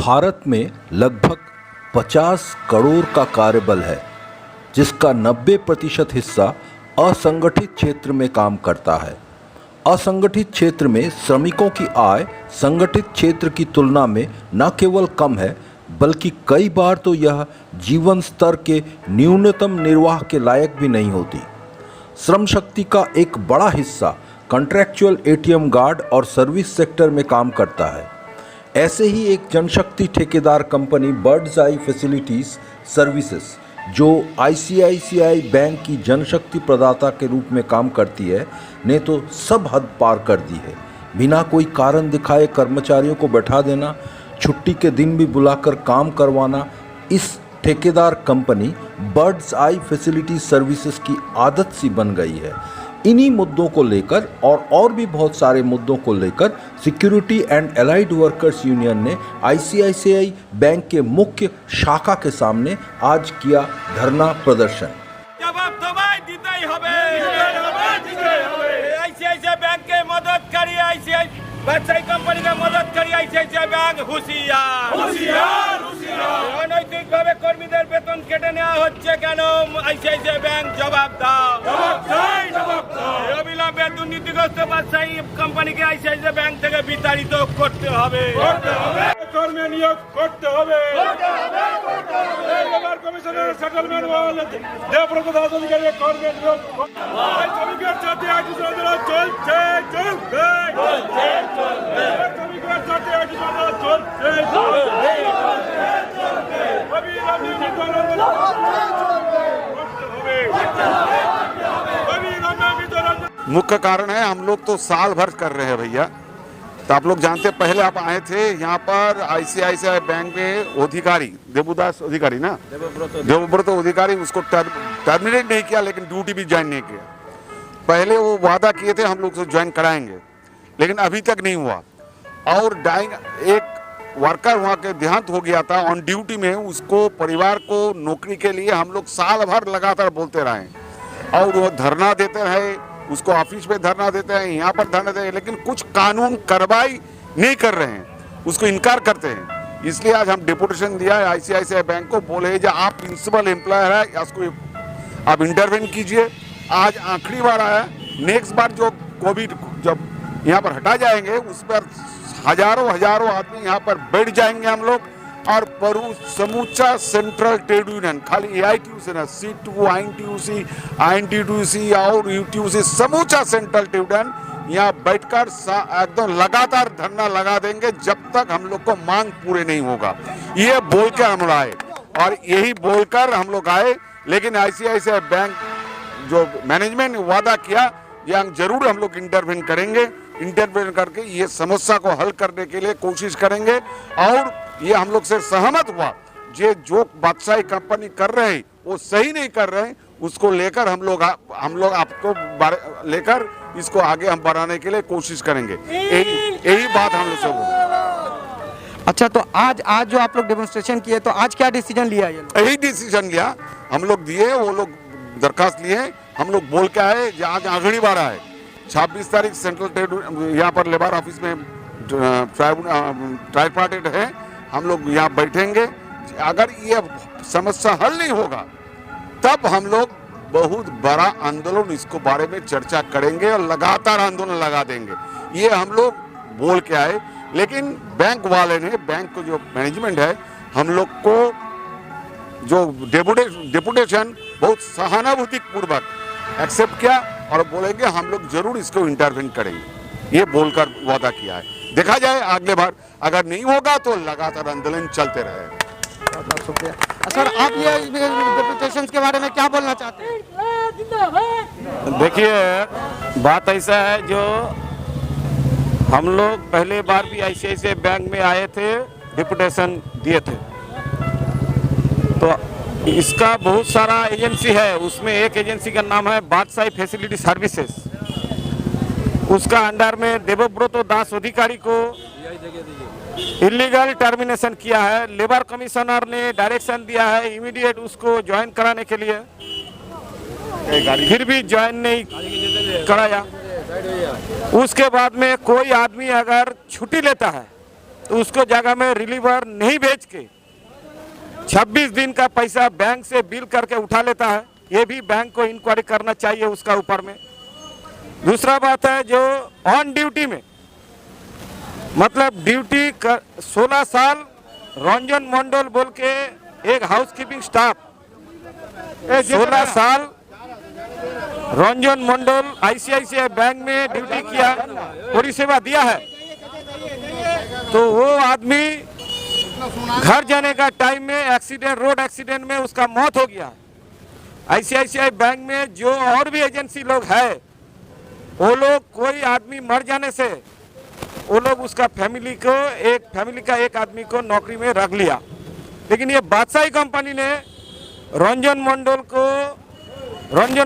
भारत में लगभग 50 करोड़ का कार्यबल है, जिसका 90% हिस्सा असंगठित क्षेत्र में काम करता है। असंगठित क्षेत्र में श्रमिकों की आय संगठित क्षेत्र की तुलना में न केवल कम है, बल्कि कई बार तो यह जीवन स्तर के न्यूनतम निर्वाह के लायक भी नहीं होती। श्रम शक्ति का एक बड़ा हिस्सा कॉन्ट्रैक्चुअल एटीएम गार्ड और सर्विस सेक्टर में काम करता है। ऐसे ही एक जनशक्ति ठेकेदार कंपनी बर्ड्स आई फैसिलिटीज सर्विसेज, जो आईसीआईसीआई बैंक की जनशक्ति प्रदाता के रूप में काम करती है, ने तो सब हद पार कर दी है। बिना कोई कारण दिखाए कर्मचारियों को बैठा देना, छुट्टी के दिन भी बुलाकर काम करवाना इस ठेकेदार कंपनी बर्ड्स आई फैसिलिटीज सर्विसेज की आदत सी बन गई है। इन्हीं मुद्दों को लेकर और भी बहुत सारे मुद्दों को लेकर security and allied workers union ने आईसीआईसीआई बैंक के मुख्य शाखा के सामने आज किया धरना प्रदर्शन। जवाब तो भाई देते ही होबे, आईसीआईसीआई बैंक के मदद करी, आईसीआई ব্যবসায়ী কোম্পানিকে মদত করি আইসিআইসিআই ব্যাংক হুঁশিয়ার হুঁশিয়ার হুঁশিয়ার। অনৈতিকভাবে কর্মীদের বেতন কেটে নেওয়া হচ্ছে কেন? আইসিআইসিআই ব্যাংক জবাব দাও, জবাব চাই, জবাব দাও। অবিলম্বে দুর্নীতিগ্রস্ত ব্যবসায়ী কোম্পানিকে আইসিআইসিআই ব্যাংক থেকে বিতাড়িত করতে হবে, করতে হবে। কর্মী নিয়োগ করতে হবে, করতে হবে, করতে হবে। লেবার কমিশনের সেটেলমেন্ট ওয়ালে দেবব্রত দাস অধিকারী কর্মী নিয়োগ শ্রমিকের সাথে আইটি আন্দোলন চলছে, চলবে, मुख्य कारण है हम लोग तो साल भर कर रहे हैं भैया। तो आप लोग जानते, पहले आप आए थे यहाँ पर आईसीआईसीआई बैंक में अधिकारी देवदास अधिकारी ना, देवव्रत अधिकारी, उसको टर्मिनेट नहीं किया, लेकिन ड्यूटी भी ज्वाइन नहीं किया। पहले वो वादा किए थे हम लोग से ज्वाइन कराएंगे, लेकिन अभी तक नहीं हुआ। और एक वर्कर वहाँ के देहांत हो गया था ऑन ड्यूटी में, उसको परिवार को नौकरी के लिए हम लोग साल भर लगातार बोलते रहे और वो धरना देते रहे, उसको ऑफिस में धरना देते हैं, यहाँ पर धरना देते हैं, लेकिन कुछ कानून कार्रवाई नहीं कर रहे हैं, उसको इनकार करते हैं। इसलिए आज हम डिपुटेशन दिया है आईसीआईसीआई बैंक को, बोले जो आप प्रिंसिपल एम्प्लॉयर है, उसको आप इंटरवेन कीजिए। आज आखिरी बार आया, नेक्स्ट बार जो कोविड जब यहाँ पर हटा जाएंगे, उस पर हजारों आदमी यहाँ पर बैठ जाएंगे हम लोग, और समूचा सेंट्रल ट्रेड यूनियन, खाली एआईटीयूसी ना, C2, INTUC और यूटीयूसी, समूचा सेंट्रल ट्रेड यूनियन यहाँ बैठकर एकदम लगातार धरना लगा देंगे जब तक हम लोग को मांग पूरे नहीं होगा। ये बोल के हम लोग आए और यही बोलकर हम लोग आए, लेकिन आईसीआईसीआई बैंक जो मैनेजमेंट ने वादा किया, ये जरूर हम लोग इंटरवेन करेंगे, इंटरवेन करके ये समस्या को हल करने के लिए कोशिश करेंगे। और ये हम लोग से सहमत हुआ, ये जो बादशाही कंपनी कर रहे हैं वो सही नहीं कर रहे हैं, उसको लेकर हम लोग आपको लेकर इसको आगे हम बढ़ाने के लिए कोशिश करेंगे। यही बात हम लोग से बोले। अच्छा, तो आज जो आप लोग डेमोन्स्ट्रेशन किए, तो आज क्या डिसीजन लिया? यही डिसीजन लिया हम लोग, दिए वो लोग दरखास्त लिए, हम लोग बोल के आए, आज आखिरी बार आए। 26 तारीख सेंट्रल ट्रेड यहाँ पर लेबर ऑफिस में ट्राइपार्टेड है, हम लोग यहाँ बैठेंगे। अगर ये समस्या हल नहीं होगा तब हम लोग बहुत बड़ा आंदोलन इसको बारे में चर्चा करेंगे और लगातार आंदोलन लगा देंगे। ये हम लोग बोल के आए, लेकिन बैंक वाले ने, बैंक को जो मैनेजमेंट है, हम लोग को जो डेपुटेशन बहुत सहानुभूति पूर्वक एक्सेप्ट किया और बोलेंगे हम लोग जरूर इसको इंटरवेन करेंगे, ये बोलकर वादा किया है। देखा जाए अगले बार, अगर नहीं होगा तो लगातार आंदोलन चलते रहे। शुक्रिया सर। आप ये डेपुटेशन के बारे में क्या बोलना चाहते हैं? देखिए, बात ऐसा है, जो हम लोग पहले बार भी आईसीआईसीआई बैंक में आए थे, डिपुटेशन दिए थे, तो इसका बहुत सारा एजेंसी है, उसमें एक एजेंसी का नाम है बादशाही फैसिलिटी सर्विसेज। उसका अंडर में देवव्रत दास अधिकारी को इलीगल टर्मिनेशन किया है। लेबर कमिश्नर ने डायरेक्शन दिया है इमीडिएट उसको ज्वाइन कराने के लिए, फिर भी ज्वाइन नहीं कराया। उसके बाद में कोई आदमी अगर छुट्टी लेता है तो उसको जगह में रिलीवर नहीं भेज के 26 दिन का पैसा बैंक से बिल करके उठा लेता है। ये भी बैंक को इंक्वायरी करना चाहिए उसका ऊपर में। दूसरा बात है जो ऑन ड्यूटी में, मतलब ड्यूटी 16 साल रंजन मंडल बोल के एक हाउसकीपिंग स्टाफ 16 साल रंजन मंडल आईसीआईसीआई बैंक में ड्यूटी किया, परिसेवा दिया है। तो वो आदमी घर जाने का टाइम में एक्सीडेंट, रोड एक्सीडेंट में उसका मौत हो गया। आईसीआईसीआई बैंक में जो और भी एजेंसी लोग है, वो लोग कोई आदमी मर जाने से वो लोग उसका फैमिली का एक आदमी को नौकरी में रख लिया। लेकिन ये बादशाही कंपनी ने रंजन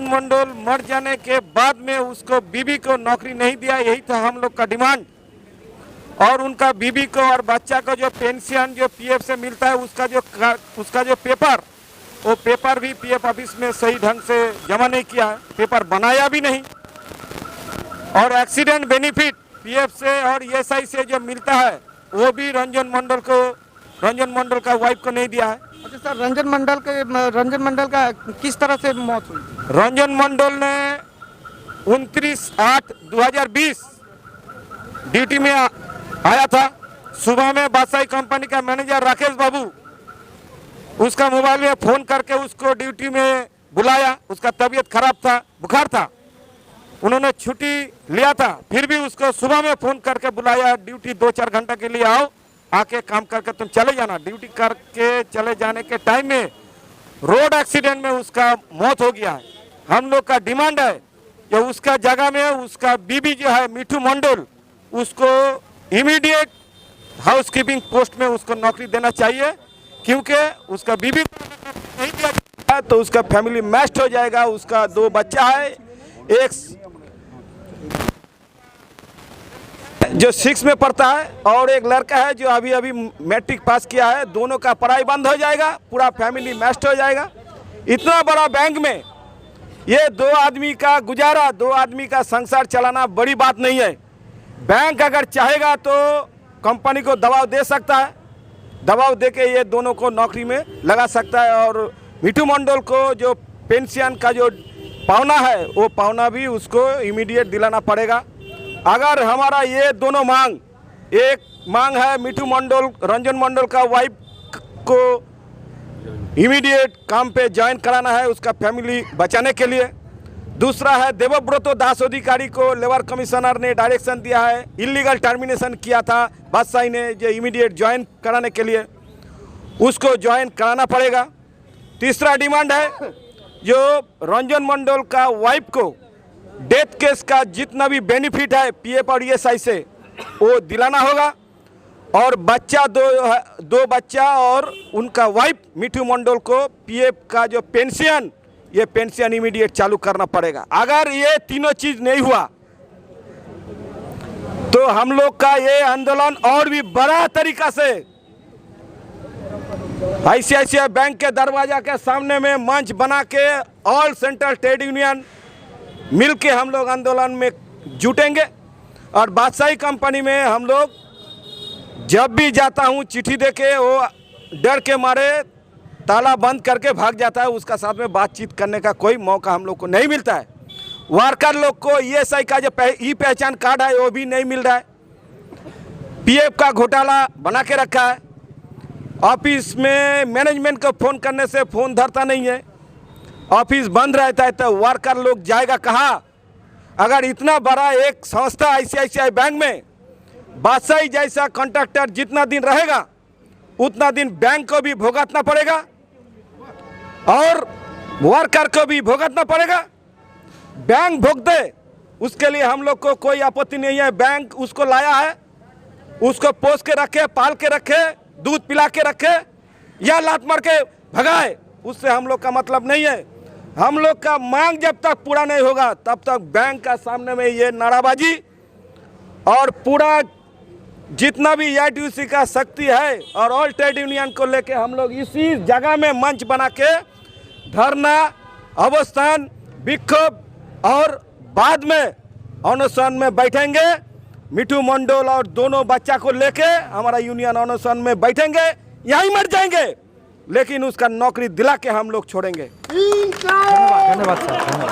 मंडल मर जाने के बाद में उसको बीबी को नौकरी नहीं दिया। यही था हम लोग का डिमांड। और उनका बीबी को और बच्चा को जो पेंशन जो पीएफ से मिलता है उसका जो पेपर, वो पेपर भी पीएफ ऑफिस में सही ढंग से जमा नहीं किया है, पेपर बनाया भी नहीं। और एक्सीडेंट बेनिफिट पीएफ से और ईएसआई से जो मिलता है वो भी रंजन मंडल का वाइफ को नहीं दिया है। अच्छा सर, रंजन मंडल का किस तरह से मौत हुई? रंजन मंडल ने 29/8/2020 ड्यूटी में आया था। सुबह में बादशाही कंपनी का मैनेजर राकेश बाबू उसका मोबाइल में फोन करके उसको ड्यूटी में बुलाया। उसका तबीयत खराब था, बुखार था, उन्होंने छुट्टी लिया था, फिर भी उसको सुबह में फोन करके बुलाया, ड्यूटी 2-4 घंटा के लिए आओ, आके काम करके तुम चले जाना। ड्यूटी करके चले जाने के टाइम में रोड एक्सीडेंट में उसका मौत हो गया है। हम लोग का डिमांड है कि उसका जगह में उसका बीबी जो है मिठू मंडल, उसको इमीडिएट हाउसकीपिंग पोस्ट में उसको नौकरी देना चाहिए, क्योंकि उसका बीबी नहीं दिया जाएगा तो उसका फैमिली मैस्ड हो जाएगा। उसका 2 बच्चा है, एक जो 6 में पढ़ता है और एक लड़का है जो अभी मैट्रिक पास किया है। दोनों का पढ़ाई बंद हो जाएगा, पूरा फैमिली मैस्ड हो जाएगा। इतना बड़ा बैंक में ये 2 आदमी का गुजारा, 2 आदमी का संसार चलाना बड़ी बात नहीं है। बैंक अगर चाहेगा तो कंपनी को दबाव दे सकता है, दबाव दे के ये दोनों को नौकरी में लगा सकता है। और मिठू मंडल को जो पेंशन का जो पावना है वो पावना भी उसको इमीडिएट दिलाना पड़ेगा। अगर हमारा ये दोनों मांग, एक मांग है मिठू मंडल रंजन मंडल का वाइफ को इमीडिएट काम पे ज्वाइन कराना है उसका फैमिली बचाने के लिए। दूसरा है देवव्रत दास अधिकारी को लेबर कमिश्नर ने डायरेक्शन दिया है, इलीगल टर्मिनेशन किया था बादशाही ने, जो इमीडिएट ज्वाइन कराने के लिए उसको ज्वाइन कराना पड़ेगा। तीसरा डिमांड है जो रंजन मंडल का वाइफ को डेथ केस का जितना भी बेनिफिट है पीएफ और ईएसआई से वो दिलाना होगा। और बच्चा दो बच्चा और उनका वाइफ मिठू मंडल को पीएफ का जो पेंशन, ये पेंशन इमीडिएट चालू करना पड़ेगा। अगर ये तीनों चीज नहीं हुआ तो हम लोग का ये आंदोलन और भी बड़ा तरीका से आईसीआईसीआई बैंक के दरवाजा के सामने में मंच बना के ऑल सेंट्रल ट्रेड यूनियन मिल के हम लोग आंदोलन में जुटेंगे। और बादशाही कंपनी में हम लोग जब भी जाता हूँ चिट्ठी देके वो डर के मारे ताला बंद करके भाग जाता है, उसका साथ में बातचीत करने का कोई मौका हम लोग को नहीं मिलता है। वर्कर लोग को ईएसआई का जो ई पहचान कार्ड है वो भी नहीं मिल रहा है। पीएफ का घोटाला बना के रखा है। ऑफिस में मैनेजमेंट को फ़ोन करने से फ़ोन धरता नहीं है, ऑफिस बंद रहता है, तो वर्कर लोग जाएगा कहाँ? अगर इतना बड़ा एक संस्था आईसीआईसीआई बैंक में बादशाही जैसा कॉन्ट्रैक्टर जितना दिन रहेगा उतना दिन बैंक को भी भुगतना पड़ेगा और वर्कर को भी भुगतना पड़ेगा। बैंक भुगते उसके लिए हम लोग को कोई आपत्ति नहीं है। बैंक उसको लाया है, उसको पोस के रखे, पाल के रखे, दूध पिला के रखे या लात मार के भगाए, उससे हम लोग का मतलब नहीं है। हम लोग का मांग जब तक पूरा नहीं होगा तब तक बैंक का सामने में ये नाराबाजी और पूरा जितना भी आईटीयूसी का शक्ति है और ऑल ट्रेड यूनियन को लेके हम लोग इसी जगह में मंच बना के धरना, अवस्थान, विक्षोभ और बाद में अनशन में बैठेंगे। मिठू मंडल और दोनों बच्चा को लेके हमारा यूनियन अनशन में बैठेंगे, यहीं मर जाएंगे, लेकिन उसका नौकरी दिला के हम लोग छोड़ेंगे। धन्यवाद सर।